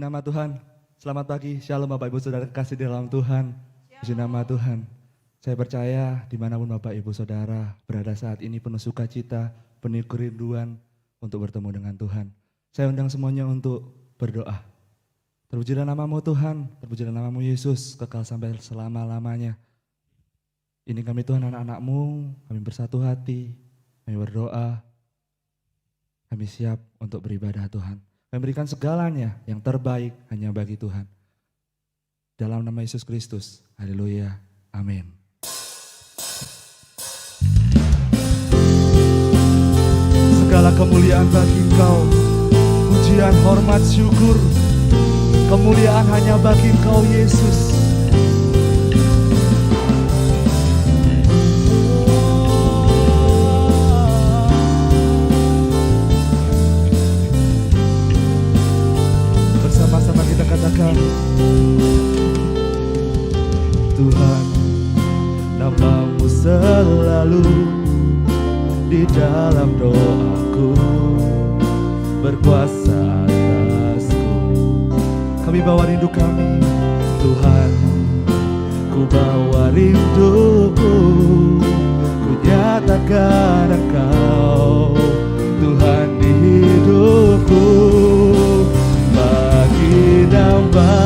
Puji nama Tuhan. Selamat pagi, shalom Bapak Ibu Saudara kasih di dalam Tuhan. Puji nama Tuhan. Saya percaya dimanapun Bapak Ibu Saudara berada saat ini penuh sukacita, penuh kerinduan untuk bertemu dengan Tuhan. Saya undang semuanya untuk berdoa. Terpujilah namamu Tuhan, terpujilah namamu Yesus, kekal sampai selama-lamanya. Ini kami Tuhan anak-anak-Mu, kami bersatu hati, kami berdoa, kami siap untuk beribadah Tuhan. Kami berikan segalanya yang terbaik hanya bagi Tuhan. Dalam nama Yesus Kristus, haleluya, amin. Segala kemuliaan bagi Engkau, pujian, hormat, syukur, kemuliaan hanya bagi Engkau Yesus. Bersama-sama kita katakan, Tuhan, namamu selalu di dalam doaku, berkuasa atasku. Kami bawa rindu kami, Tuhan, ku bawa rinduku, ku nyatakan Engkau, Tuhan di hidupku. Bagi nama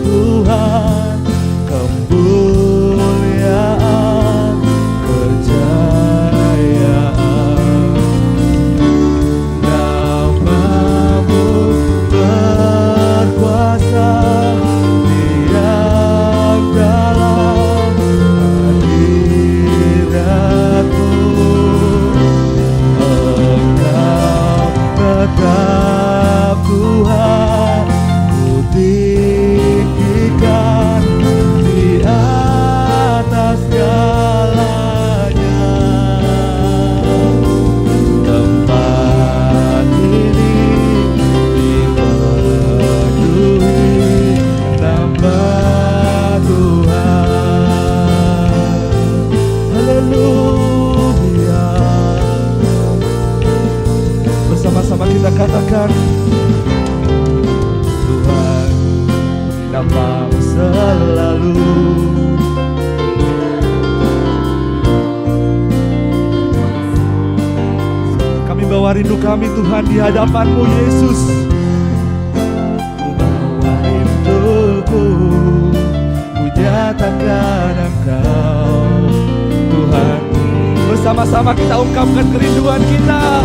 Tuhan, kemuliaan, kejayaan. Namamu berkuasa, diam dalam hadiratku. Engkau tetap Tuhan, ku tinggikan di atas segalanya. Tempat ini dipenuhi nama Tuhan. Haleluya. Bersama-sama kita katakan, Tuhan, namamu selalu. Kami bawa rindu kami Tuhan di hadapan-Mu Yesus. Ku bawa rinduku, ku nyatakan Engkau, Tuhan. Bersama-sama kita ungkapkan kerinduan kita.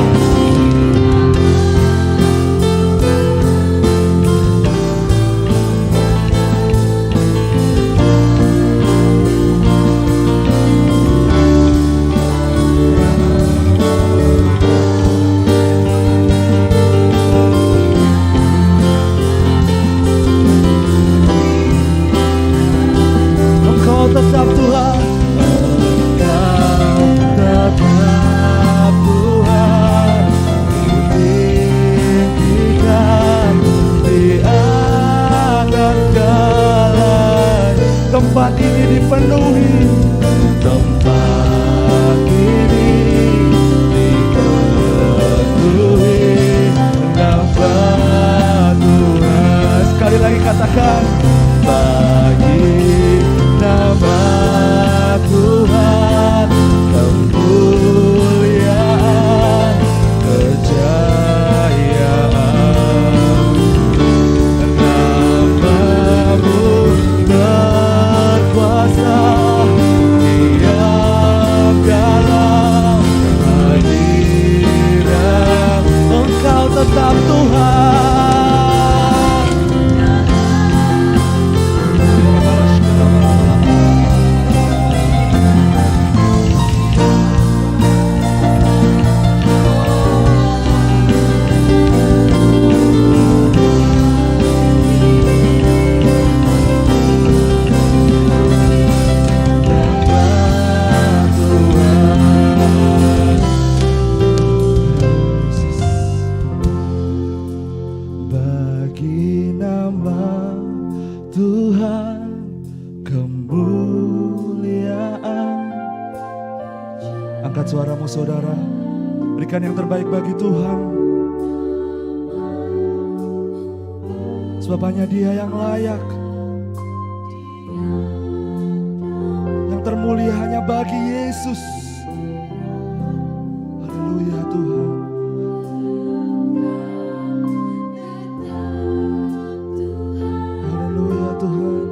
Tetap Tuhan, Engkau tetap Tuhan, ku tinggikan di atas segalanya. Tempat ini dipenuhi, tempat ini dipenuhi nama Tuhan. Sekali lagi katakan, bagi nama Tuhan, kemuliaan, kejayaan. Namamu berkuasa, diam dalam hadirat. Engkau tetap Tuhan. Angkat suaramu saudara, berikan yang terbaik bagi Tuhan. Sebab hanya Dia yang layak. Yang termulia hanya bagi Yesus. Haleluya Tuhan. Haleluya Tuhan.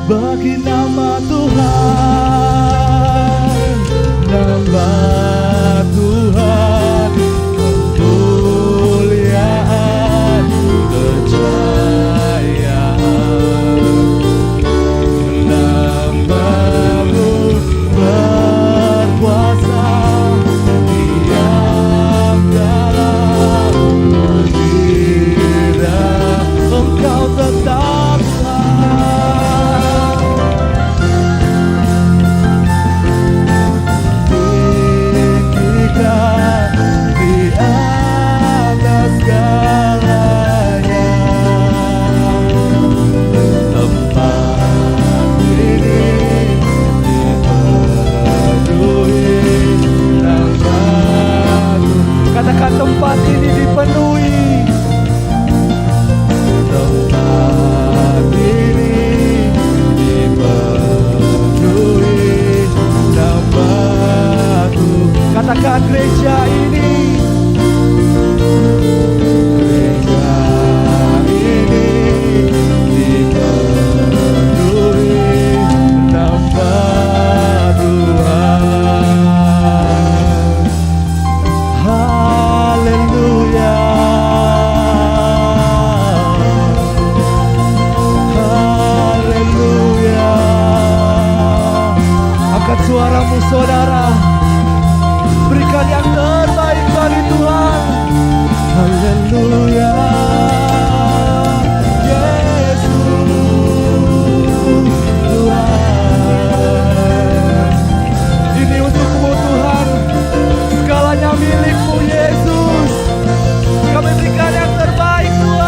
Bagi nama Tuhan, nama Tuhan, kemuliaan, kejayaan, nama-Mu berkuasa, diam dalam kira Engkau tetap tempat ini dipenuhi, tempat ini dipenuhi nama-Ku. Katakan gereja ini, gereja ini dipenuhi nama Tuhan. Haleluya, haleluya. Angkat suaramu saudara, berikan yang terbaik bagi Tuhan. Haleluya, Yesus Tuhan. Ini untukmu Tuhan, segalanya milikmu Yesus. Kami berikan yang terbaik Tuhan.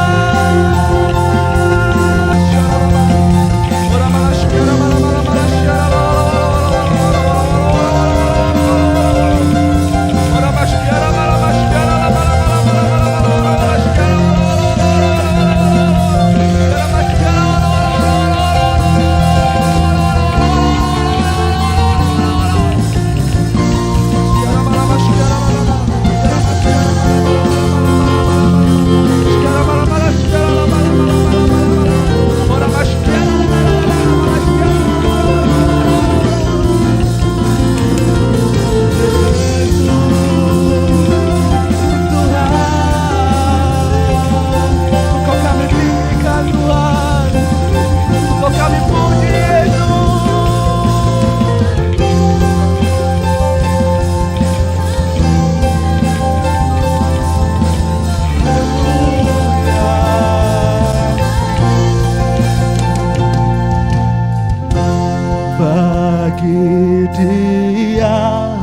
Bagi Dia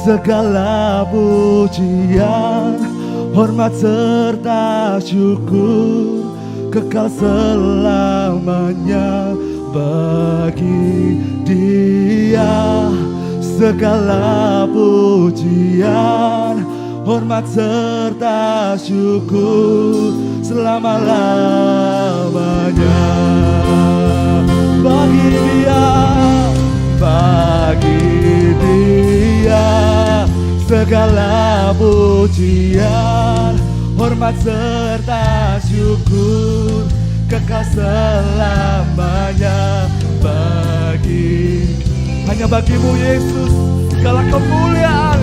segala pujian, hormat serta syukur kekal selamanya. Bagi Dia segala pujian, hormat serta syukur selama-lamanya. Bagi Dia, bagi Dia segala pujian, hormat serta syukur kekal selamanya. Hanya bagimu Yesus segala kemuliaan.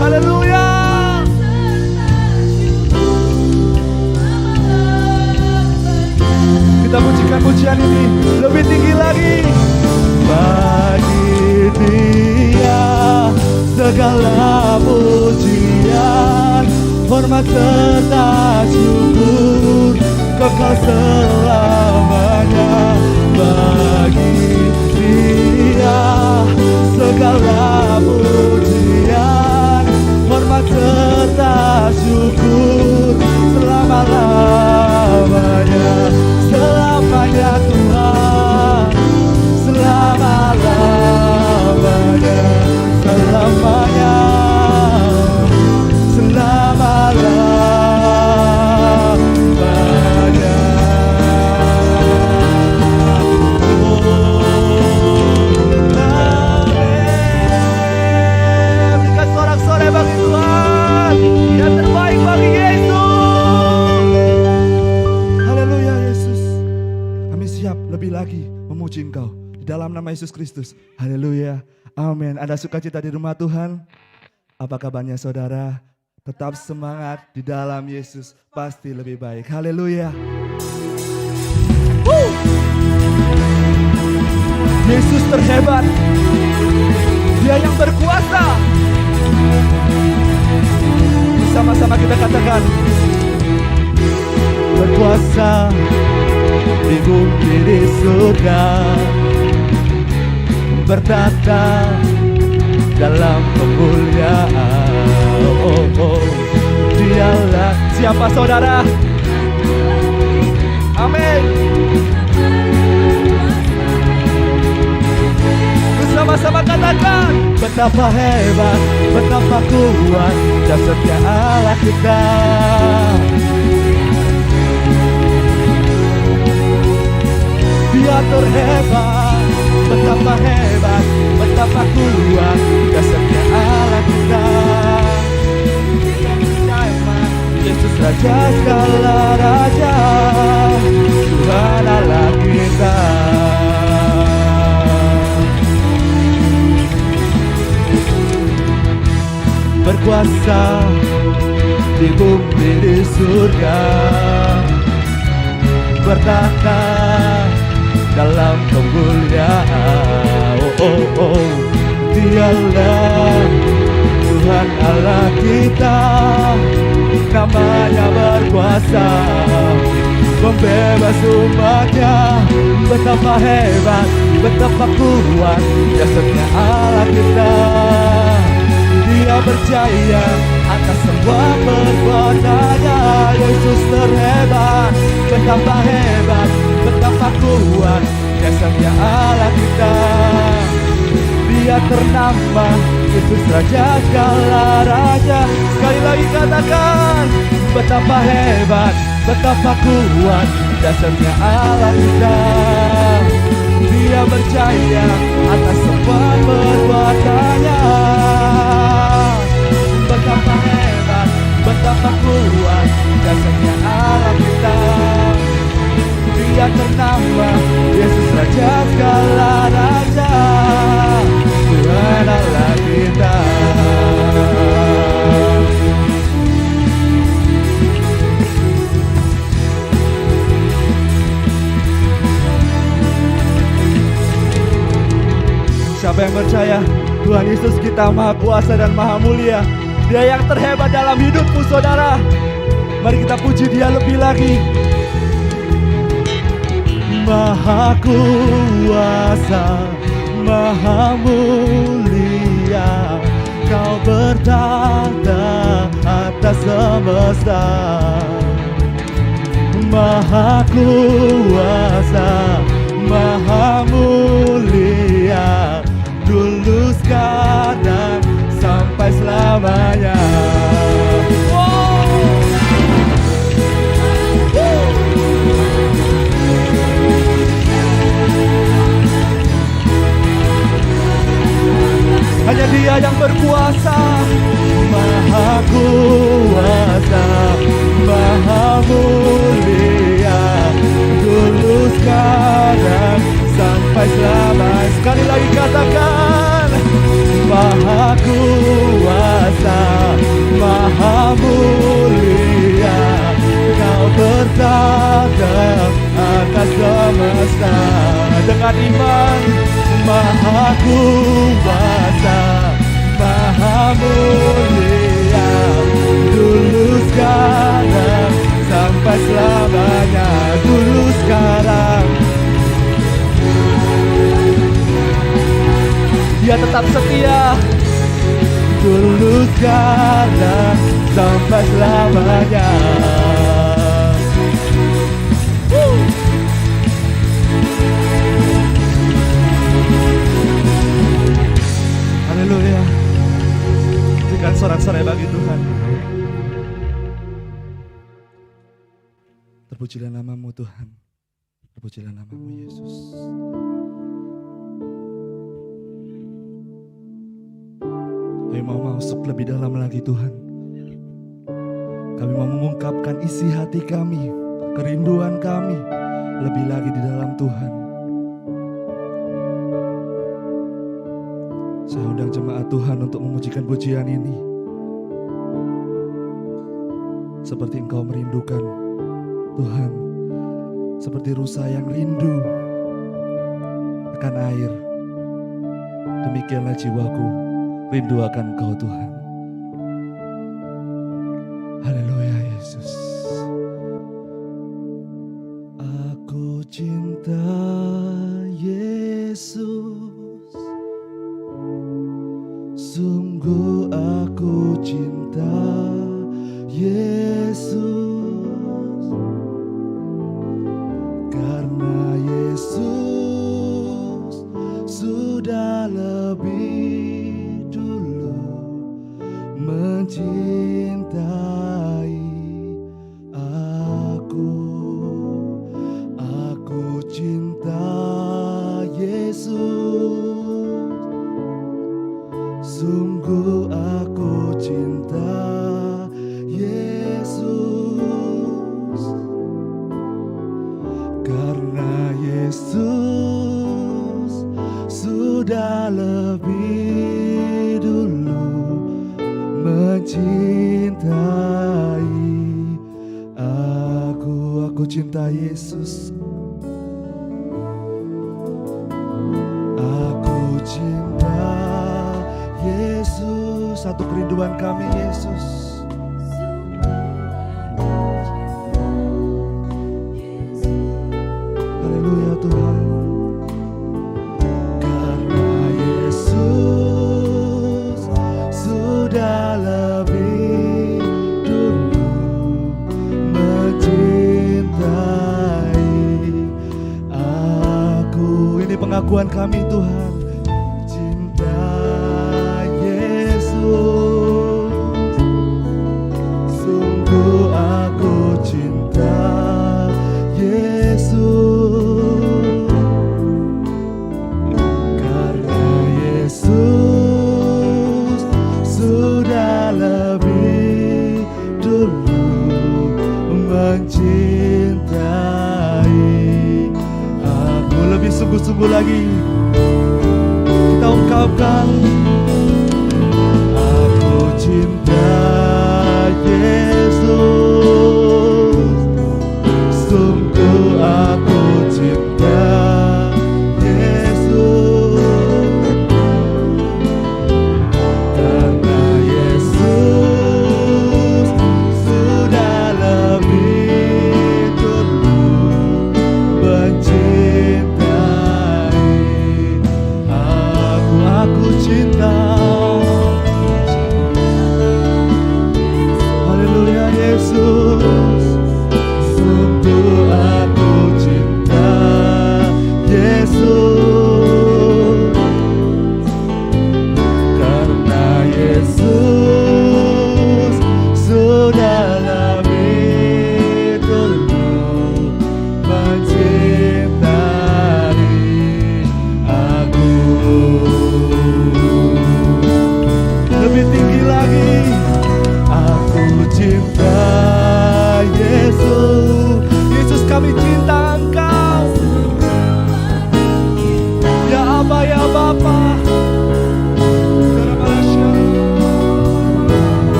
Haleluya. Kita pujikan pujian ini lebih tinggi lagi. Bagi Dia segala pujian, hormat serta syukur kekal selamanya. Bagi Dia segala pujian, hormat serta syukur selama-lamanya, selamanya Tuhan, selama-lamanya, selamanya, selama-lamanya. Berikan sorak-sorai bagi Tuhan, yang terbaik bagi Yesus. Haleluya Yesus. Kami siap lebih lagi memuji Engkau di dalam nama Yesus Kristus. Haleluya. Amin. Ada sukacita di rumah Tuhan? Apa kabarnya saudara? Tetap semangat di dalam Yesus, pasti lebih baik. Haleluya. Yesus terhebat. Dia yang berkuasa. Bersama-sama kita katakan, berkuasa di bumi di surga, bertata dalam kemuliaan. Dialah siapa saudara? Amin. Bersama-sama katakan, betapa hebat, betapa kuat dasarnya Allah kita. Dia terhebat, betapa hebat, betapa kuat dasarnya Allah kita. Yesus Raja segala raja, Tuhan Allah kita. Berkuasa di bumi di surga, bertata dalam kemuliaan. Dialah Tuhan Allah kita, namanya berkuasa, membebas umatnya. Betapa hebat, betapa kuat dasarnya Allah kita. Dia percaya atas semua perbuatannya. Yesus terhebat, betapa hebat, betapa kuat dasarnya Allah kita. Dia ternama Yesus Raja segala raja. Sekali lagi katakan, betapa hebat, betapa kuat dasarnya Allah kita. Dia percaya atas semua perbuatannya. Betapa hebat, betapa kuat dasarnya Allah kita. Dia ternama Yesus Raja segala raja, Tuhan Allah kita. Siapa yang percaya Tuhan Yesus kita maha kuasa dan maha mulia? Dia yang terhebat dalam hidupmu saudara. Mari kita puji Dia lebih lagi. Maha kuasa, maha mulia, Kau bertata atas semesta. Maha kuasa, maha mulia, dulu sekarang sampai selamanya. Hanya Dia yang berkuasa, maha kuasa, maha mulia, dulu sekarang sampai selamanya. Sekali lagi katakan, maha kuasa, maha mulia, Kau bertata atas semesta. Dengan iman, maha kuasa, maha mulia, dulu sekarang sampai selamanya. Dulu sekarang Dia tetap setia. Dulu sekarang sampai selamanya. Haleluya. Berikan sorak-sorai bagi Tuhan. Terpujilah namamu Tuhan. Terpujilah namamu Yesus. Kami mau masuk lebih dalam lagi Tuhan. Kami mau mengungkapkan isi hati kami, kerinduan kami lebih lagi di dalam Tuhan. Saya undang jemaat Tuhan untuk memujikan pujian ini. Seperti Engkau merindukan Tuhan, seperti rusa yang rindu akan air, demikianlah jiwaku rindu akan Engkau Tuhan. Haleluya Yesus. Aku cinta Yesus, sungguh aku cinta Yesus, karena Yesus sudah lebih dulu mencintai aku. Aku cinta Yesus, sungguh aku cinta Yesus, karena Yesus sudah lebih dulu mencintai aku. Aku cinta Yesus. Aku cinta Yesus. Satu kerinduan kami Yesus. Haleluya Tuhan. Karena Yesus sudah lebih dulu mencintai aku. Ini pengakuan kami Tuhan. Cinta Yesus, sungguh aku cinta Yesus, karena Yesus sudah lebih dulu mencintai aku. Lebih sungguh-sungguh lagi kita ungkapkan, aku cinta Yesus, sungguh aku cinta Yesus, karena Yesus sudah lebih dulu mencintai aku. Aku cinta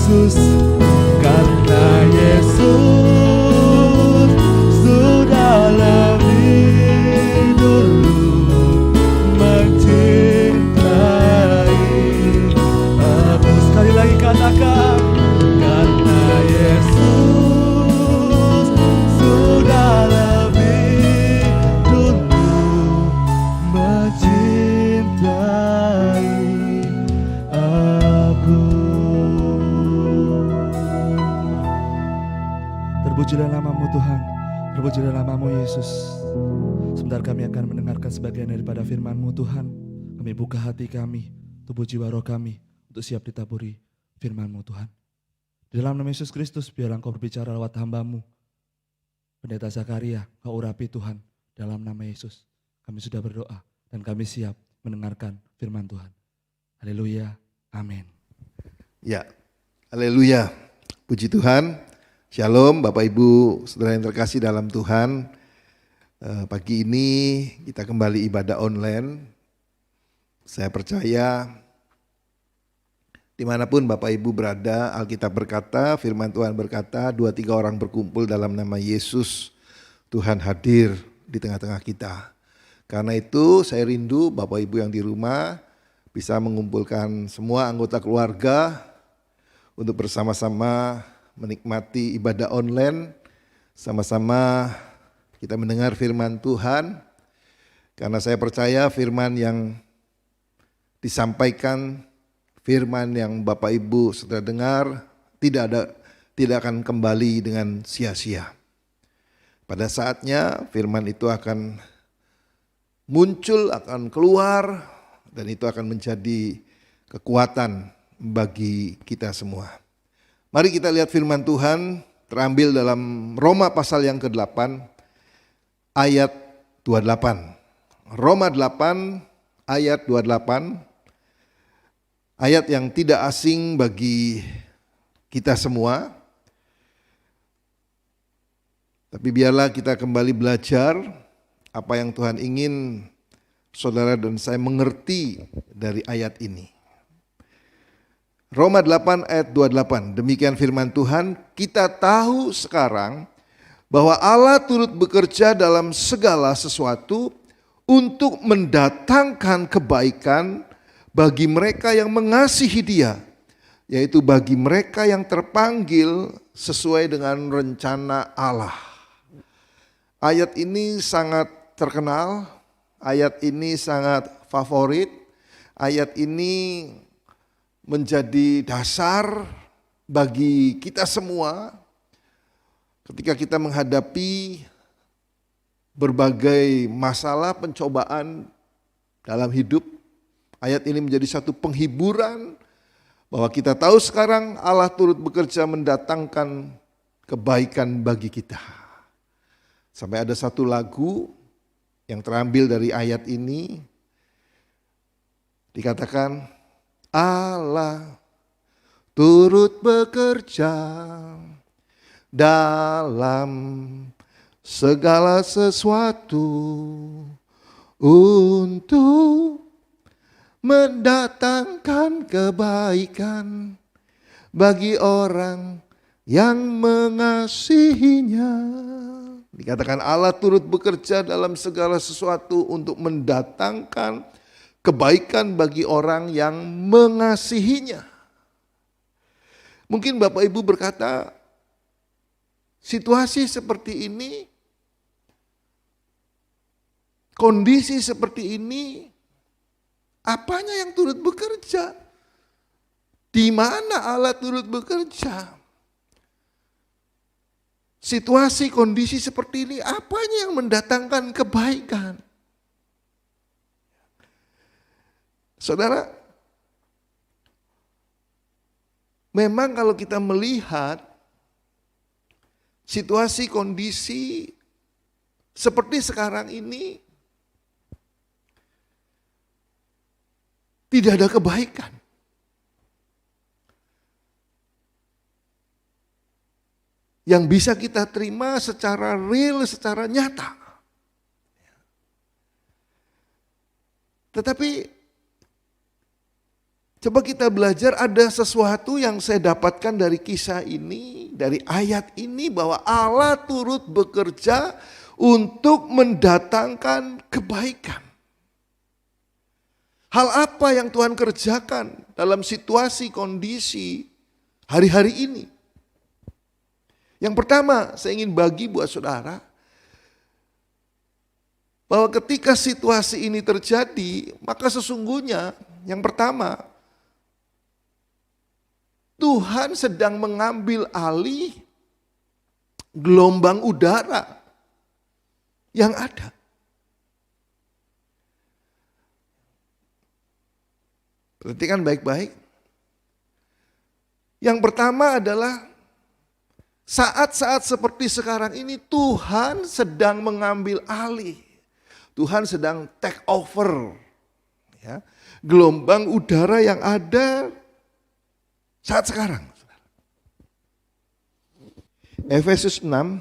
Yesus, karena Yesus sudah lebih dulu mencintai aku. Sekali lagi katakan, karena Yesus sudah lebih dulu mencintai aku. Terpujilah namamu Tuhan, terpujilah namamu Yesus. Sebentar kami akan mendengarkan sebagian daripada firman-Mu Tuhan. Kami buka hati kami, tubuh jiwa roh kami untuk siap ditaburi firman-Mu Tuhan. Di dalam nama Yesus Kristus, biarlah Engkau berbicara lewat hamba-Mu, Pendeta Zakaria, Kau urapi Tuhan. Dalam nama Yesus, kami sudah berdoa dan kami siap mendengarkan firman Tuhan. Haleluya, amin. Ya, haleluya, puji Tuhan. Shalom Bapak Ibu, saudara yang terkasih dalam Tuhan. Pagi ini kita kembali ibadah online. Saya percaya dimanapun Bapak Ibu berada, Alkitab berkata, firman Tuhan berkata, 2-3 orang berkumpul dalam nama Yesus, Tuhan hadir di tengah-tengah kita. Karena itu saya rindu Bapak Ibu yang di rumah bisa mengumpulkan semua anggota keluarga untuk bersama-sama menikmati ibadah online, sama-sama kita mendengar firman Tuhan. Karena saya percaya firman yang disampaikan, firman yang Bapak Ibu sudah dengar tidak akan kembali dengan sia-sia. Pada saatnya firman itu akan muncul, akan keluar, dan itu akan menjadi kekuatan bagi kita semua. Mari kita lihat firman Tuhan terambil dalam Roma pasal yang ke-8 ayat 28. Roma 8 ayat 28, ayat yang tidak asing bagi kita semua. Tapi biarlah kita kembali belajar apa yang Tuhan ingin saudara dan saya mengerti dari ayat ini. Roma 8 ayat 28, demikian firman Tuhan, kita tahu sekarang bahwa Allah turut bekerja dalam segala sesuatu untuk mendatangkan kebaikan bagi mereka yang mengasihi Dia, yaitu bagi mereka yang terpanggil sesuai dengan rencana Allah. Ayat ini sangat terkenal, ayat ini sangat favorit, ayat ini menjadi dasar bagi kita semua ketika kita menghadapi berbagai masalah pencobaan dalam hidup. Ayat ini menjadi satu penghiburan bahwa kita tahu sekarang Allah turut bekerja mendatangkan kebaikan bagi kita. Sampai ada satu lagu yang terambil dari ayat ini, dikatakan Allah turut bekerja dalam segala sesuatu untuk mendatangkan kebaikan bagi orang yang mengasihinya. Dikatakan Allah turut bekerja dalam segala sesuatu untuk mendatangkan kebaikan bagi orang yang mengasihinya. Mungkin Bapak Ibu berkata, situasi seperti ini, kondisi seperti ini, apanya yang turut bekerja? Di mana Allah turut bekerja? Situasi, kondisi seperti ini, apanya yang mendatangkan kebaikan? Saudara, memang kalau kita melihat situasi kondisi seperti sekarang ini, tidak ada kebaikan. Yang bisa kita terima secara real, secara nyata. Tetapi Coba kita belajar, ada sesuatu yang saya dapatkan dari kisah ini, dari ayat ini, bahwa Allah turut bekerja untuk mendatangkan kebaikan. Hal apa yang Tuhan kerjakan dalam situasi, kondisi hari-hari ini? Yang pertama, saya ingin bagi buat saudara, bahwa ketika situasi ini terjadi, maka sesungguhnya yang pertama, Tuhan sedang mengambil alih gelombang udara yang ada. Perhatikan baik-baik. Yang pertama adalah saat-saat seperti sekarang ini Tuhan sedang mengambil alih. Tuhan sedang take over. Ya, gelombang udara yang ada saat sekarang. Efesus 6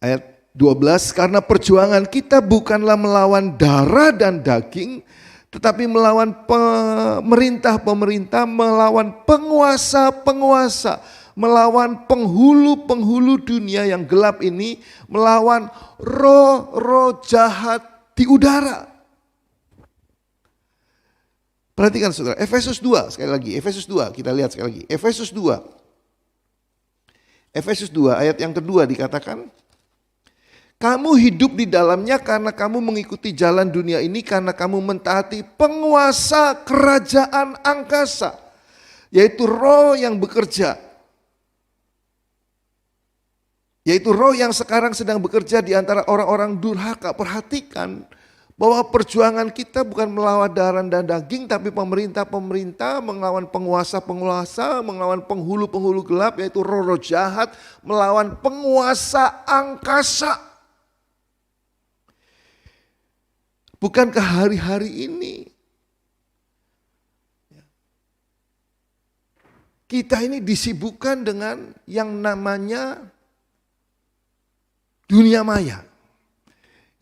ayat 12, karena perjuangan kita bukanlah melawan darah dan daging, tetapi melawan pemerintah-pemerintah, melawan penguasa-penguasa, melawan penghulu-penghulu dunia yang gelap ini, melawan roh-roh jahat di udara. Perhatikan saudara, Efesus 2 sekali lagi, Efesus 2 kita lihat sekali lagi. Efesus 2 ayat yang kedua dikatakan, kamu hidup di dalamnya karena kamu mengikuti jalan dunia ini, karena kamu mentaati penguasa kerajaan angkasa, yaitu roh yang bekerja. Yaitu roh yang sekarang sedang bekerja di antara orang-orang durhaka. Perhatikan bahwa perjuangan kita bukan melawan darah dan daging, tapi pemerintah-pemerintah, melawan penguasa-penguasa, melawan penghulu-penghulu gelap, yaitu roh-roh jahat, melawan penguasa angkasa. Bukankah hari-hari ini kita ini disibukkan dengan yang namanya dunia maya,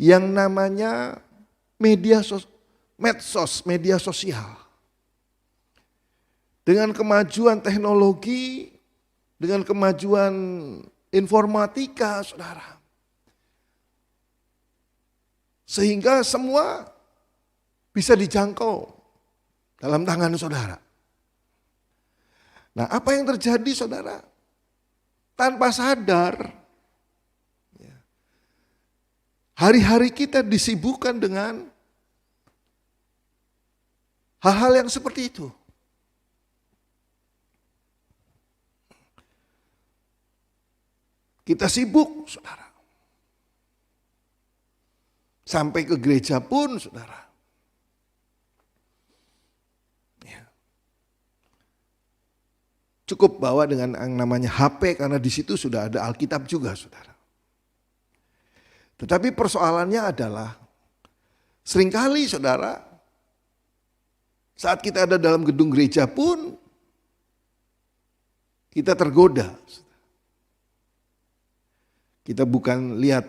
yang namanya medsos, media sosial. Dengan kemajuan teknologi, dengan kemajuan informatika, saudara. Sehingga semua bisa dijangkau dalam tangan saudara. Nah, apa yang terjadi saudara? Tanpa sadar, hari-hari kita disibukkan dengan hal-hal yang seperti itu. Kita sibuk, saudara. Sampai ke gereja pun, saudara. Ya. Cukup bawa dengan yang namanya HP, karena di situ sudah ada Alkitab juga, saudara. Tetapi persoalannya adalah, seringkali, saudara, saat kita ada dalam gedung gereja pun, kita tergoda. Kita bukan lihat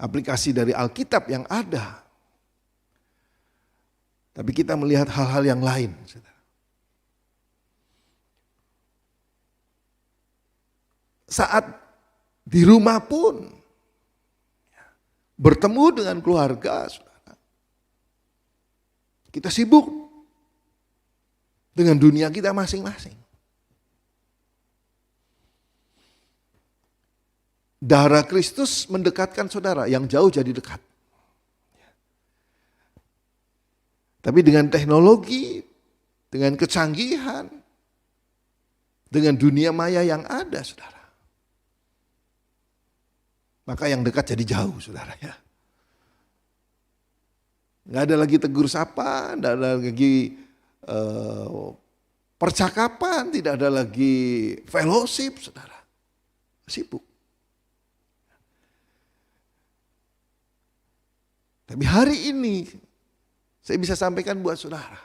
aplikasi dari Alkitab yang ada, tapi kita melihat hal-hal yang lain. Saat di rumah pun, bertemu dengan keluarga, saudara, kita sibuk dengan dunia kita masing-masing. Darah Kristus mendekatkan saudara, yang jauh jadi dekat. Tapi dengan teknologi, dengan kecanggihan, dengan dunia maya yang ada, saudara, maka yang dekat jadi jauh, saudara ya. Nggak ada lagi tegur sapa, nggak ada lagi percakapan, tidak ada lagi fellowship, saudara. Sibuk. Tapi hari ini saya bisa sampaikan buat saudara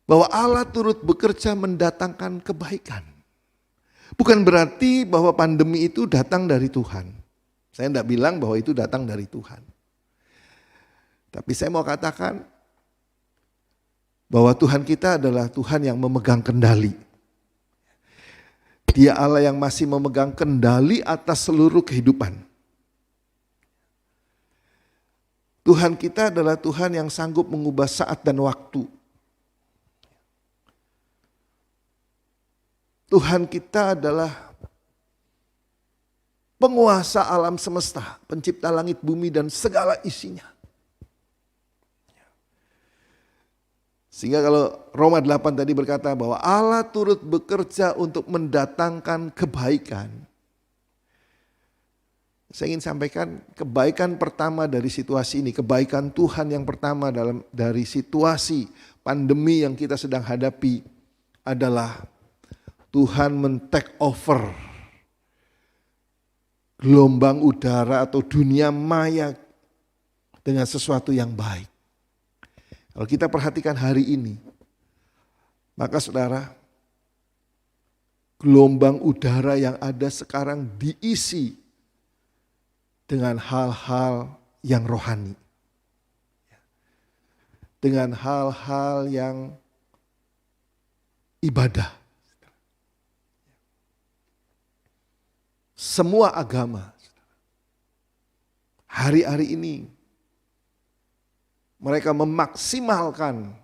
bahwa Allah turut bekerja mendatangkan kebaikan. Bukan berarti bahwa pandemi itu datang dari Tuhan. Saya tidak bilang bahwa itu datang dari Tuhan. Tapi saya mau katakan bahwa Tuhan kita adalah Tuhan yang memegang kendali. Dia Allah yang masih memegang kendali atas seluruh kehidupan. Tuhan kita adalah Tuhan yang sanggup mengubah saat dan waktu. Tuhan kita adalah penguasa alam semesta, pencipta langit bumi dan segala isinya. Sehingga kalau Roma 8 tadi berkata bahwa Allah turut bekerja untuk mendatangkan kebaikan. Saya ingin sampaikan kebaikan pertama dari situasi ini, kebaikan Tuhan yang pertama dari situasi pandemi yang kita sedang hadapi adalah Tuhan men-take over gelombang udara atau dunia maya dengan sesuatu yang baik. Kalau kita perhatikan hari ini, maka saudara, gelombang udara yang ada sekarang diisi dengan hal-hal yang rohani. Dengan hal-hal yang ibadah. Semua agama, hari-hari ini, mereka memaksimalkan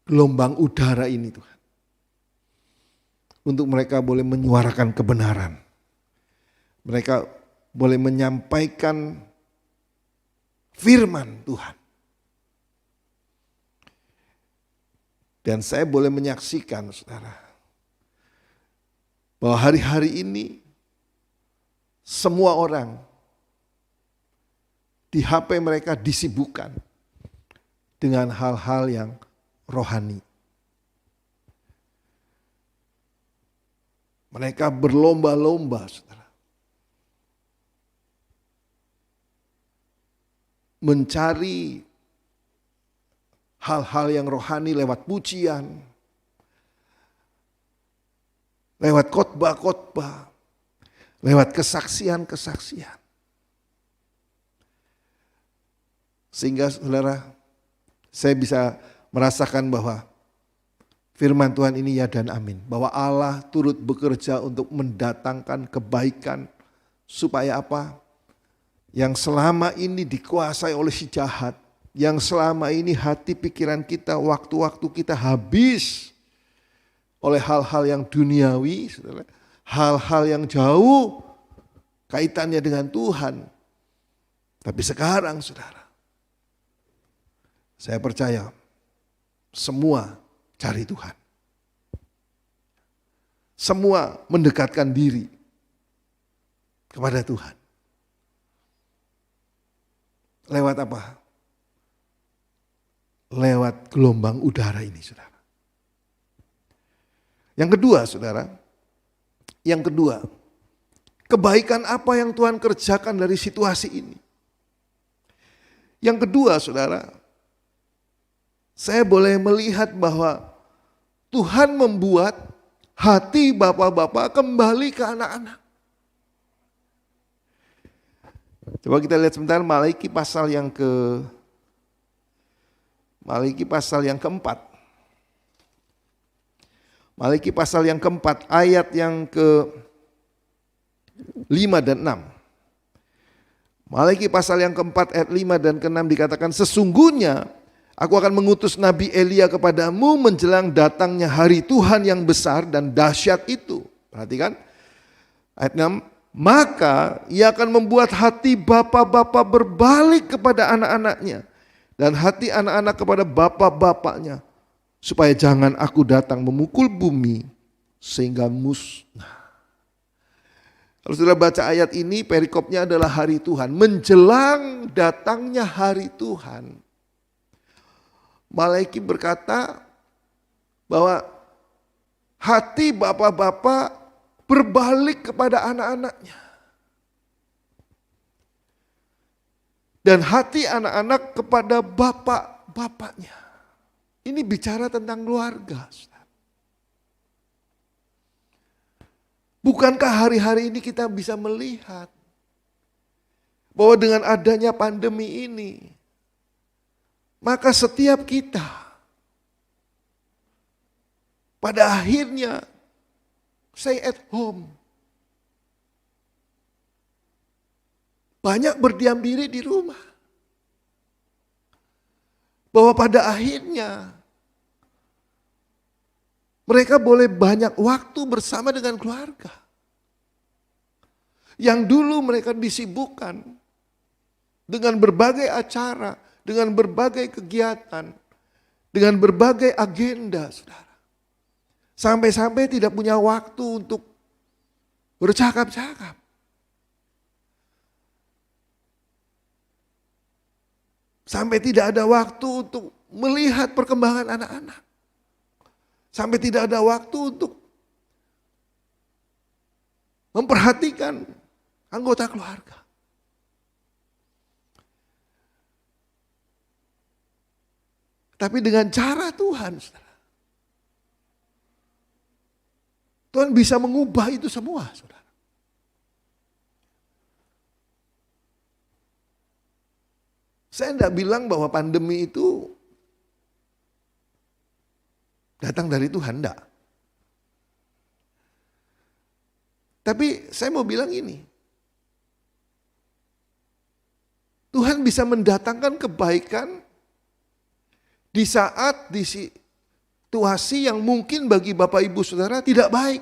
gelombang udara ini Tuhan. Untuk mereka boleh menyuarakan kebenaran. Mereka boleh menyampaikan firman Tuhan. Dan saya boleh menyaksikan saudara, bahwa hari-hari ini semua orang di HP mereka disibukkan dengan hal-hal yang rohani. Mereka berlomba-lomba, saudara, mencari hal-hal yang rohani lewat pujian, lewat khotbah-khotbah, lewat kesaksian-kesaksian. Sehingga saudara, saya bisa merasakan bahwa firman Tuhan ini ya dan amin. Bahwa Allah turut bekerja untuk mendatangkan kebaikan. Supaya apa? Yang selama ini dikuasai oleh si jahat. Yang selama ini hati pikiran kita, waktu-waktu kita habis oleh hal-hal yang duniawi. Hal-hal yang jauh kaitannya dengan Tuhan. Tapi sekarang saudara, saya percaya semua cari Tuhan. Semua mendekatkan diri kepada Tuhan. Lewat apa? Lewat gelombang udara ini, saudara. Yang kedua, saudara. Yang kedua, kebaikan apa yang Tuhan kerjakan dari situasi ini? Yang kedua, saudara, saya boleh melihat bahwa Tuhan membuat hati bapak-bapak kembali ke anak-anak. Coba kita lihat sebentar Malaki pasal yang keempat. Malaki pasal yang keempat ayat yang ke-5 dan 6. Malaki pasal yang keempat ayat 5 dan ke-6 dikatakan, sesungguhnya aku akan mengutus Nabi Elia kepadamu menjelang datangnya hari Tuhan yang besar dan dahsyat itu. Perhatikan ayat 6. Maka ia akan membuat hati bapak-bapak berbalik kepada anak-anaknya. Dan hati anak-anak kepada bapak-bapaknya. Supaya jangan aku datang memukul bumi sehingga musnah. Kalau sudah baca ayat ini, perikopnya adalah hari Tuhan. Menjelang datangnya hari Tuhan. Malaki berkata bahwa hati bapak-bapak berbalik kepada anak-anaknya. Dan hati anak-anak kepada bapak-bapaknya. Ini bicara tentang keluarga. Bukankah hari-hari ini kita bisa melihat bahwa dengan adanya pandemi ini, maka setiap kita pada akhirnya stay at home. Banyak berdiam diri di rumah. Bahwa pada akhirnya mereka boleh banyak waktu bersama dengan keluarga. Yang dulu mereka disibukkan dengan berbagai acara, dengan berbagai kegiatan, dengan berbagai agenda, saudara. Sampai-sampai tidak punya waktu untuk bercakap-cakap. Sampai tidak ada waktu untuk melihat perkembangan anak-anak. Sampai tidak ada waktu untuk memperhatikan anggota keluarga. Tapi dengan cara Tuhan, saudara, Tuhan bisa mengubah itu semua, saudara. Saya tidak bilang bahwa pandemi itu datang dari Tuhan, enggak. Tapi saya mau bilang ini, Tuhan bisa mendatangkan kebaikan di saat, di situasi yang mungkin bagi Bapak Ibu Saudara tidak baik.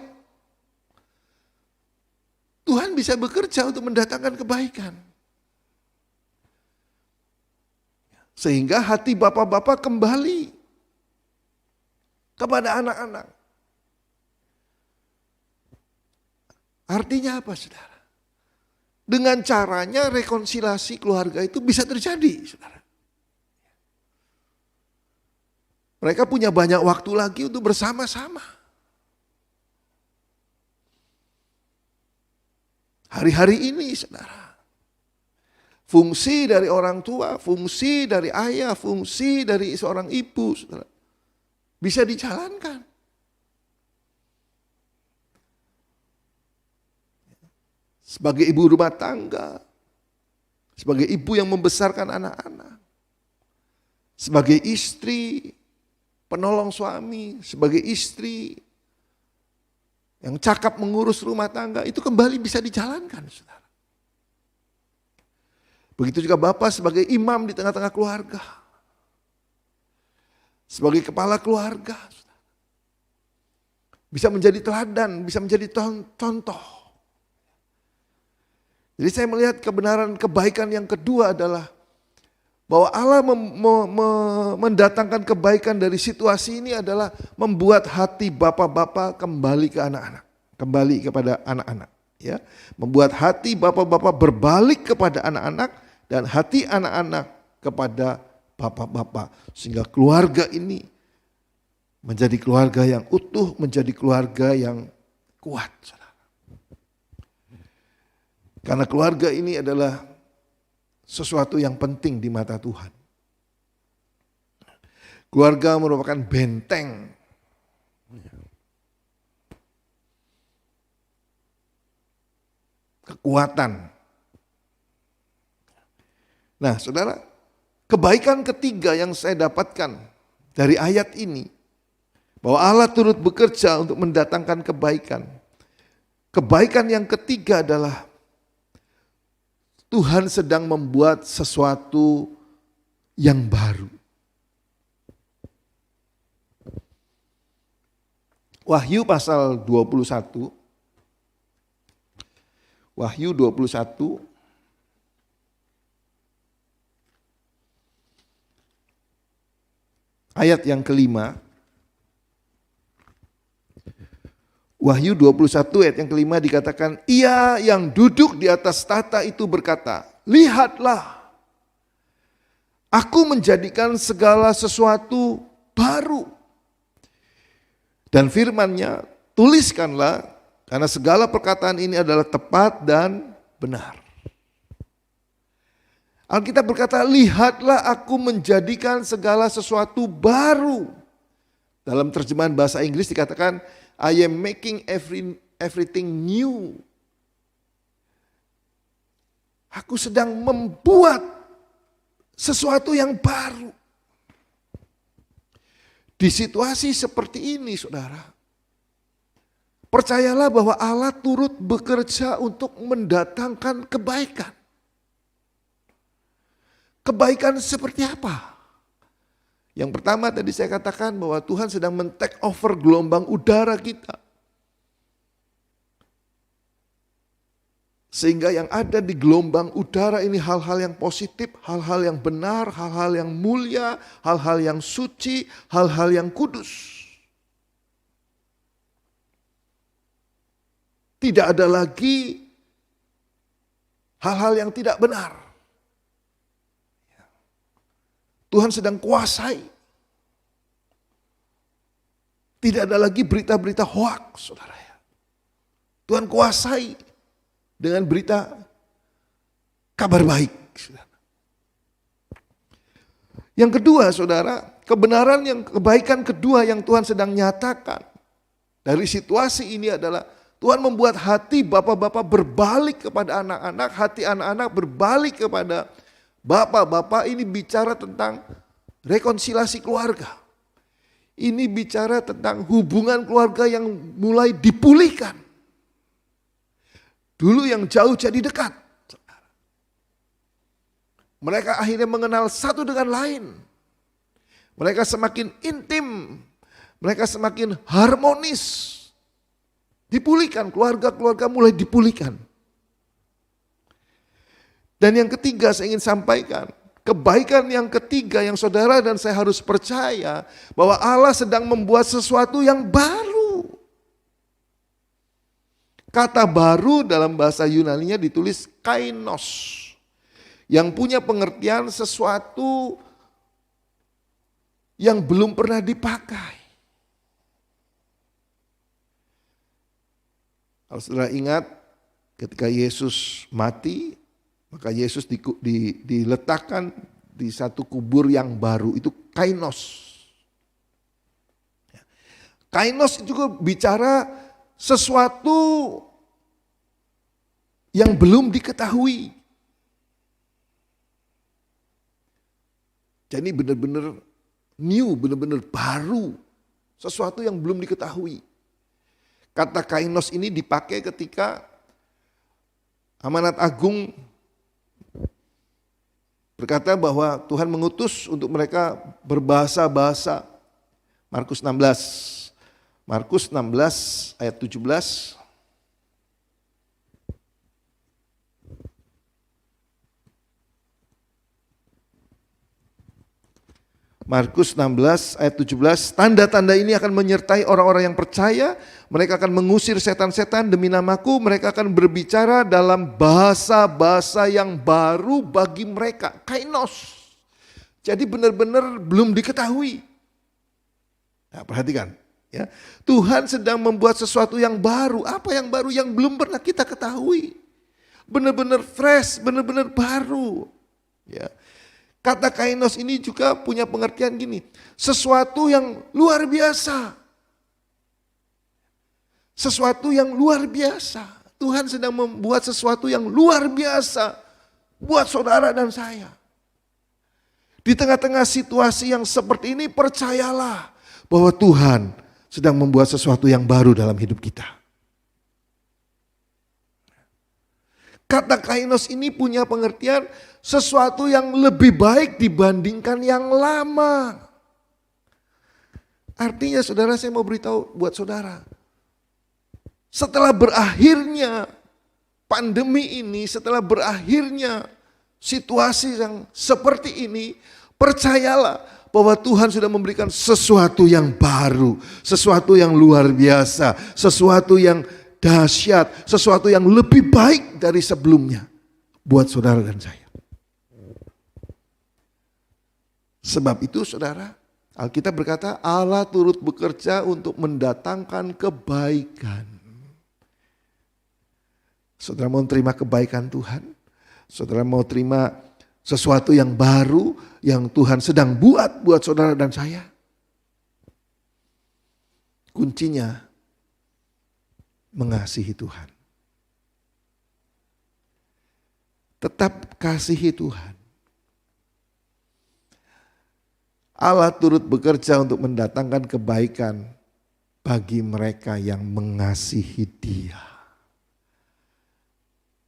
Tuhan bisa bekerja untuk mendatangkan kebaikan. Sehingga hati bapak-bapak kembali kepada anak-anak. Artinya apa, saudara? Dengan caranya rekonsiliasi keluarga itu bisa terjadi, saudara. Mereka punya banyak waktu lagi untuk bersama-sama. Hari-hari ini, saudara, fungsi dari orang tua, fungsi dari ayah, fungsi dari seorang ibu, saudara, bisa dijalankan. Sebagai ibu rumah tangga, sebagai ibu yang membesarkan anak-anak, sebagai istri, penolong suami, sebagai istri yang cakap mengurus rumah tangga, itu kembali bisa dijalankan, saudara. Begitu juga Bapak sebagai imam di tengah-tengah keluarga, sebagai kepala keluarga, bisa menjadi teladan, bisa menjadi contoh. Jadi saya melihat kebenaran kebaikan yang kedua adalah bahwa Allah mendatangkan kebaikan dari situasi ini adalah membuat hati bapak-bapak kembali ke anak-anak, kembali kepada anak-anak, ya. Membuat hati bapak-bapak berbalik kepada anak-anak dan hati anak-anak kepada bapak-bapak, sehingga keluarga ini menjadi keluarga yang utuh, menjadi keluarga yang kuat, saudara. Karena keluarga ini adalah sesuatu yang penting di mata Tuhan. Keluarga merupakan benteng kekuatan. Nah, saudara, kebaikan ketiga yang saya dapatkan dari ayat ini, bahwa Allah turut bekerja untuk mendatangkan kebaikan. Kebaikan yang ketiga adalah Tuhan sedang membuat sesuatu yang baru. Wahyu pasal 21. Wahyu 21. Ayat yang kelima. Wahyu 21 ayat yang kelima dikatakan, ia yang duduk di atas tahta itu berkata, lihatlah, aku menjadikan segala sesuatu baru. Dan firman-Nya, tuliskanlah, karena segala perkataan ini adalah tepat dan benar. Alkitab berkata, lihatlah aku menjadikan segala sesuatu baru. Dalam terjemahan bahasa Inggris dikatakan, I am making everything new. Aku sedang membuat sesuatu yang baru. Di situasi seperti ini, saudara, percayalah bahwa Allah turut bekerja untuk mendatangkan kebaikan. Kebaikan seperti apa? Yang pertama tadi saya katakan bahwa Tuhan sedang men-take over gelombang udara kita. Sehingga yang ada di gelombang udara ini hal-hal yang positif, hal-hal yang benar, hal-hal yang mulia, hal-hal yang suci, hal-hal yang kudus. Tidak ada lagi hal-hal yang tidak benar. Tuhan sedang kuasai. Tidak ada lagi berita-berita hoaks, saudara. Tuhan kuasai dengan berita kabar baik. Yang kedua, saudara, kebaikan kedua yang Tuhan sedang nyatakan dari situasi ini adalah Tuhan membuat hati bapak-bapak berbalik kepada anak-anak, hati anak-anak berbalik kepada bapak-bapak. Ini bicara tentang rekonsiliasi keluarga. Ini bicara tentang hubungan keluarga yang mulai dipulihkan. Dulu yang jauh jadi dekat. Mereka akhirnya mengenal satu dengan lain. Mereka semakin intim. Mereka semakin harmonis. Dipulihkan, keluarga-keluarga mulai dipulihkan. Dan yang ketiga saya ingin sampaikan, kebaikan yang ketiga yang saudara dan saya harus percaya bahwa Allah sedang membuat sesuatu yang baru. Kata baru dalam bahasa Yunaninya ditulis kainos, yang punya pengertian sesuatu yang belum pernah dipakai. Kalau saudara ingat ketika Yesus mati, maka Yesus diletakkan di satu kubur yang baru, itu kainos. Kainos itu juga bicara sesuatu yang belum diketahui. Jadi benar-benar new, benar-benar baru. Sesuatu yang belum diketahui. Kata kainos ini dipakai ketika Amanat Agung berkata bahwa Tuhan mengutus untuk mereka berbahasa-bahasa. Markus 16. Markus 16 ayat 17. Markus 16 ayat 17, tanda-tanda ini akan menyertai orang-orang yang percaya, mereka akan mengusir setan-setan demi namaku, mereka akan berbicara dalam bahasa-bahasa yang baru bagi mereka, kainos. Jadi benar-benar belum diketahui. Nah, perhatikan, ya. Tuhan sedang membuat sesuatu yang baru. Apa yang baru? Yang belum pernah kita ketahui. Benar-benar fresh, benar-benar baru. Ya. Kata kainos ini juga punya pengertian gini, sesuatu yang luar biasa. Sesuatu yang luar biasa. Tuhan sedang membuat sesuatu yang luar biasa buat saudara dan saya. Di tengah-tengah situasi yang seperti ini, percayalah bahwa Tuhan sedang membuat sesuatu yang baru dalam hidup kita. Kata kainos ini punya pengertian sesuatu yang lebih baik dibandingkan yang lama. Artinya saudara, saya mau beritahu buat saudara. Setelah berakhirnya pandemi ini, setelah berakhirnya situasi yang seperti ini, percayalah bahwa Tuhan sudah memberikan sesuatu yang baru, sesuatu yang luar biasa, sesuatu yang dahsyat, sesuatu yang lebih baik dari sebelumnya buat saudara dan saya. Sebab itu saudara, Alkitab berkata Allah turut bekerja untuk mendatangkan kebaikan. Saudara mau terima kebaikan Tuhan? Saudara mau terima sesuatu yang baru yang Tuhan sedang buat saudara dan saya? Kuncinya mengasihi Tuhan. Tetap kasihi Tuhan. Allah turut bekerja untuk mendatangkan kebaikan bagi mereka yang mengasihi Dia.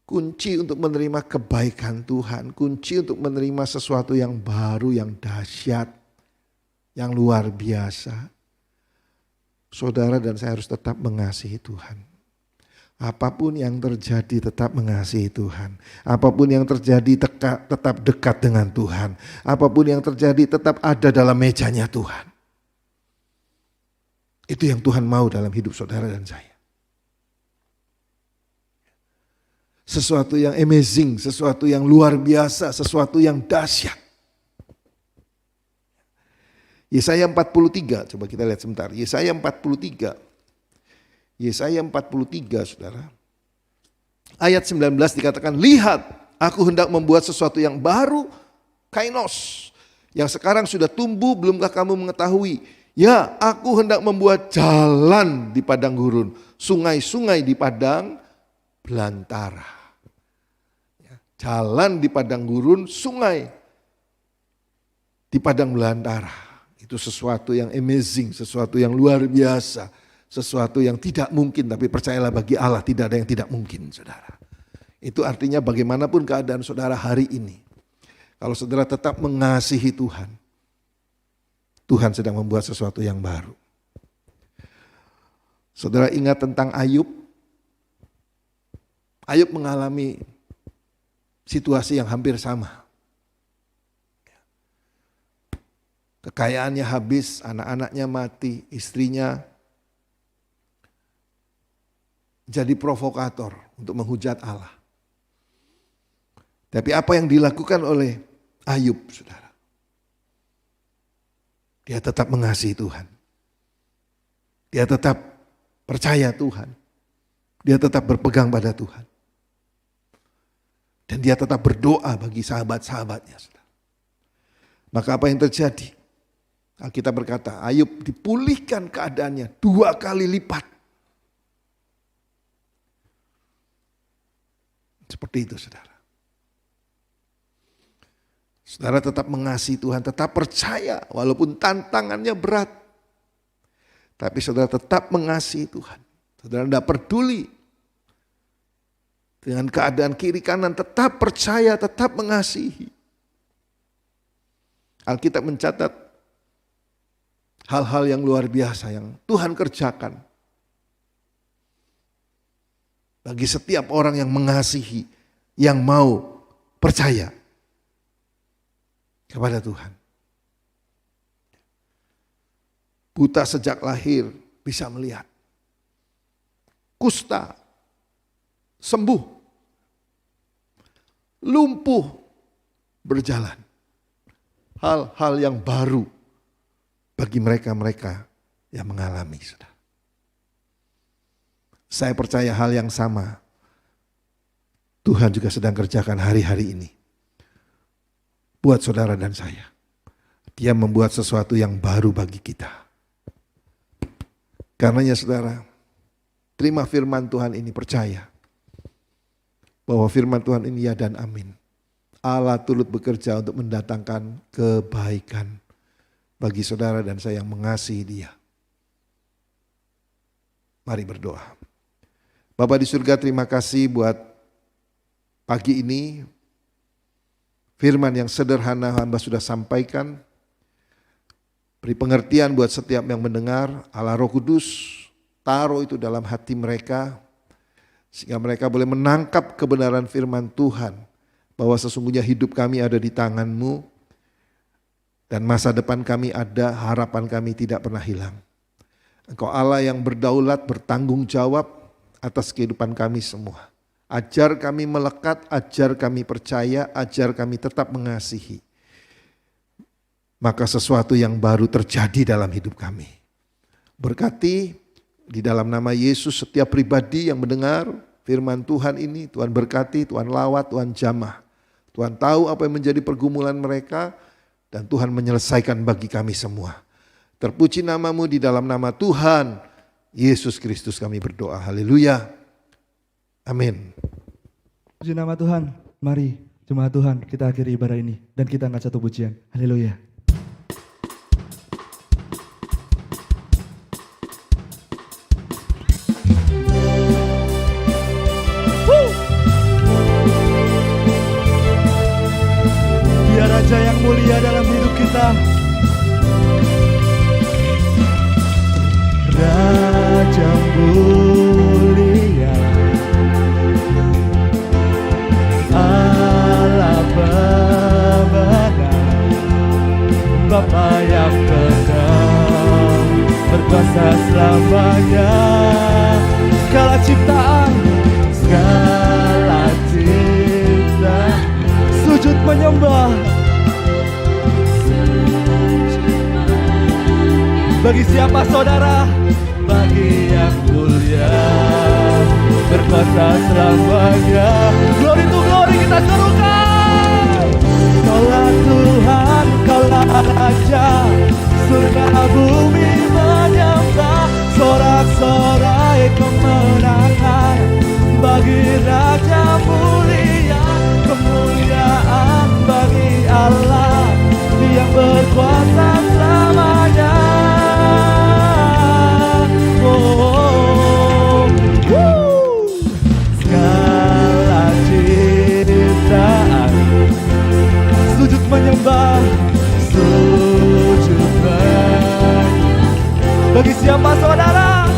Kunci untuk menerima kebaikan Tuhan, kunci untuk menerima sesuatu yang baru, yang dahsyat, yang luar biasa. Saudara dan saya harus tetap mengasihi Tuhan. Apapun yang terjadi tetap mengasihi Tuhan. Apapun yang terjadi tetap dekat dengan Tuhan. Apapun yang terjadi tetap ada dalam mejanya Tuhan. Itu yang Tuhan mau dalam hidup saudara dan saya. Sesuatu yang amazing, sesuatu yang luar biasa, sesuatu yang dahsyat. Yesaya 43, coba kita lihat sebentar. Yesaya 43. Yesaya 43, saudara. Ayat 19 dikatakan, lihat aku hendak membuat sesuatu yang baru, kainos. Yang sekarang sudah tumbuh, belumkah kamu mengetahui? Ya, aku hendak membuat jalan di padang gurun, sungai-sungai di padang belantara. Jalan di padang gurun, sungai di padang belantara. Itu sesuatu yang amazing, sesuatu yang luar biasa. Sesuatu yang tidak mungkin, tapi percayalah bagi Allah tidak ada yang tidak mungkin, saudara. Itu artinya bagaimanapun keadaan saudara hari ini. Kalau saudara tetap mengasihi Tuhan, Tuhan sedang membuat sesuatu yang baru. Saudara ingat tentang Ayub? Ayub mengalami situasi yang hampir sama. Kekayaannya habis, anak-anaknya mati, istrinya jadi provokator untuk menghujat Allah. Tapi apa yang dilakukan oleh Ayub, saudara? Dia tetap mengasihi Tuhan. Dia tetap percaya Tuhan. Dia tetap berpegang pada Tuhan. Dan dia tetap berdoa bagi sahabat-sahabatnya, saudara. Maka apa yang terjadi? Alkitab berkata, Ayub dipulihkan keadaannya 2 kali lipat. Seperti itu, saudara. Saudara tetap mengasihi Tuhan, tetap percaya walaupun tantangannya berat. Tapi saudara tetap mengasihi Tuhan. Saudara tidak peduli dengan keadaan kiri kanan, tetap percaya, tetap mengasihi. Alkitab mencatat hal-hal yang luar biasa yang Tuhan kerjakan. Bagi setiap orang yang mengasihi, yang mau percaya kepada Tuhan. Buta sejak lahir bisa melihat. Kusta sembuh. Lumpuh berjalan. Hal-hal yang baru bagi mereka-mereka yang mengalami, saudara. Saya percaya hal yang sama Tuhan juga sedang kerjakan hari-hari ini. Buat saudara dan saya. Dia membuat sesuatu yang baru bagi kita. Karenanya saudara, terima firman Tuhan ini, percaya bahwa firman Tuhan ini ya dan amin. Allah turut bekerja untuk mendatangkan kebaikan bagi saudara dan saya yang mengasihi Dia. Mari berdoa. Bapa di surga, terima kasih buat pagi ini. Firman yang sederhana hamba sudah sampaikan. Beri pengertian buat setiap yang mendengar. Allah Roh Kudus taruh itu dalam hati mereka. Sehingga mereka boleh menangkap kebenaran firman Tuhan. Bahwa sesungguhnya hidup kami ada di tangan-Mu. Dan masa depan kami ada, harapan kami tidak pernah hilang. Engkau Allah yang berdaulat, bertanggung jawab atas kehidupan kami semua. Ajar kami melekat, ajar kami percaya, ajar kami tetap mengasihi. Maka sesuatu yang baru terjadi dalam hidup kami. Berkati di dalam nama Yesus setiap pribadi yang mendengar firman Tuhan ini. Tuhan berkati, Tuhan lawat, Tuhan jamah. Tuhan tahu apa yang menjadi pergumulan mereka. Dan Tuhan menyelesaikan bagi kami semua. Terpuji nama-Mu di dalam nama Tuhan Yesus Kristus kami berdoa. Haleluya. Amin. Puji nama Tuhan. Mari jemaat Tuhan kita akhiri ibadah ini dan kita angkat satu pujian. Haleluya. Dia Raja yang mulia dalam hidup kita. Raja mulia, Allah pemenang, Bapa yang kekal, berkuasa selamanya. Segala ciptaan, sujud menyembah. Bagi siapa saudara? Bagi yang mulia, berkuasa selamanya. Glory to glory kita serukan. Kaulah Tuhan, kaulah Raja, surga bumi menyembah. Sorak-sorai kemenangan bagi Raja mulia. Kemuliaan bagi Allah yang berkuasa selamanya. Segala ciptaan sujud menyembah, sujud menyembah. Bagi siapa saudara?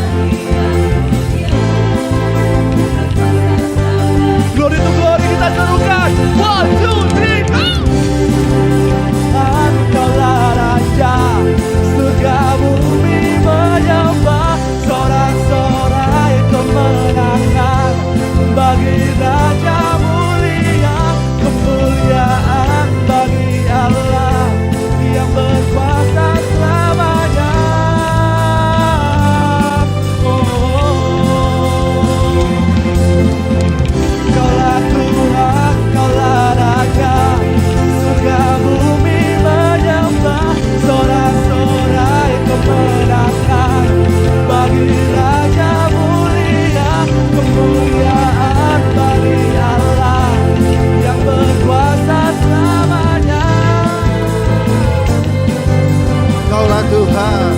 Glory to glory kita serukan. 1, 2, 3, go! Engkaulah Raja, surga bumi menyembah. Sorak-sorai kemenangan bagi Raja mulia. Kemuliaan bagi Allah yang berkuasa selamanya. Kaulah Tuhan, kaulah Raja, surga bumi menyembah. Sorak-sorai kemenangan bagi Raja mulia. Kemuliaan bagi Allah yang berkuasa selamanya. Kaulah Tuhan,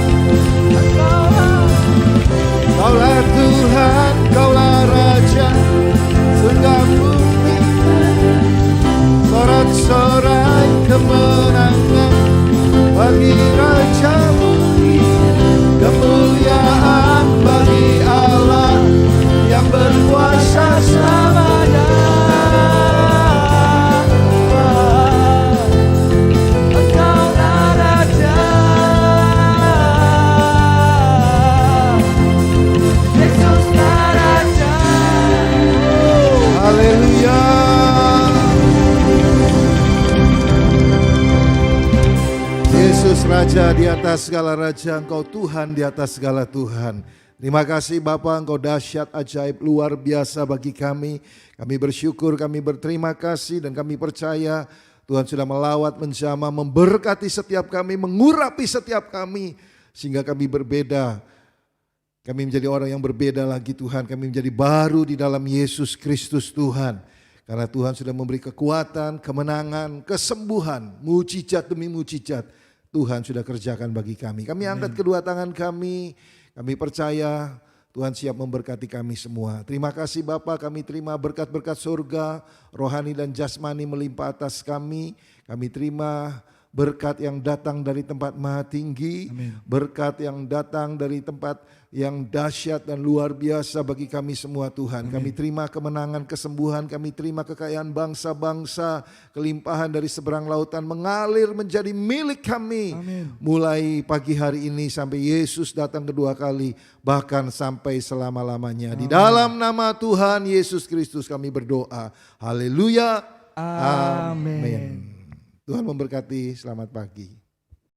Kaulah Tuhan, Kaulah Raja, surga bumi, sorak-sorai kemenangan bagi Raja mulia. Kemuliaan bagi Allah yang berkuasa selamanya. Engkaulah Raja, Yesuslah Raja. Haleluya. Yesus Raja di atas segala raja, Engkau Tuhan di atas segala Tuhan. Terima kasih Bapa, Engkau dahsyat, ajaib, luar biasa bagi kami. Kami bersyukur, kami berterima kasih dan kami percaya Tuhan sudah melawat, menjamah, memberkati setiap kami, mengurapi setiap kami. Sehingga kami berbeda. Kami menjadi orang yang berbeda lagi Tuhan. Kami menjadi baru di dalam Yesus Kristus Tuhan. Karena Tuhan sudah memberi kekuatan, kemenangan, kesembuhan, mujizat demi mujizat. Tuhan sudah kerjakan bagi kami. Kami angkat kedua tangan kami. Kami percaya Tuhan siap memberkati kami semua. Terima kasih Bapa, kami terima berkat-berkat surga, rohani dan jasmani melimpah atas kami. Kami terima berkat yang datang dari tempat maha tinggi. Amin. Berkat yang datang dari tempat yang dahsyat dan luar biasa bagi kami semua Tuhan. Amin. Kami terima kemenangan, kesembuhan, kami terima kekayaan bangsa-bangsa, kelimpahan dari seberang lautan mengalir menjadi milik kami. Amin. Mulai pagi hari ini sampai Yesus datang kedua kali, bahkan sampai selama-lamanya. Amin. Di dalam nama Tuhan Yesus Kristus kami berdoa. Haleluya. Amin. Tuhan memberkati, selamat pagi.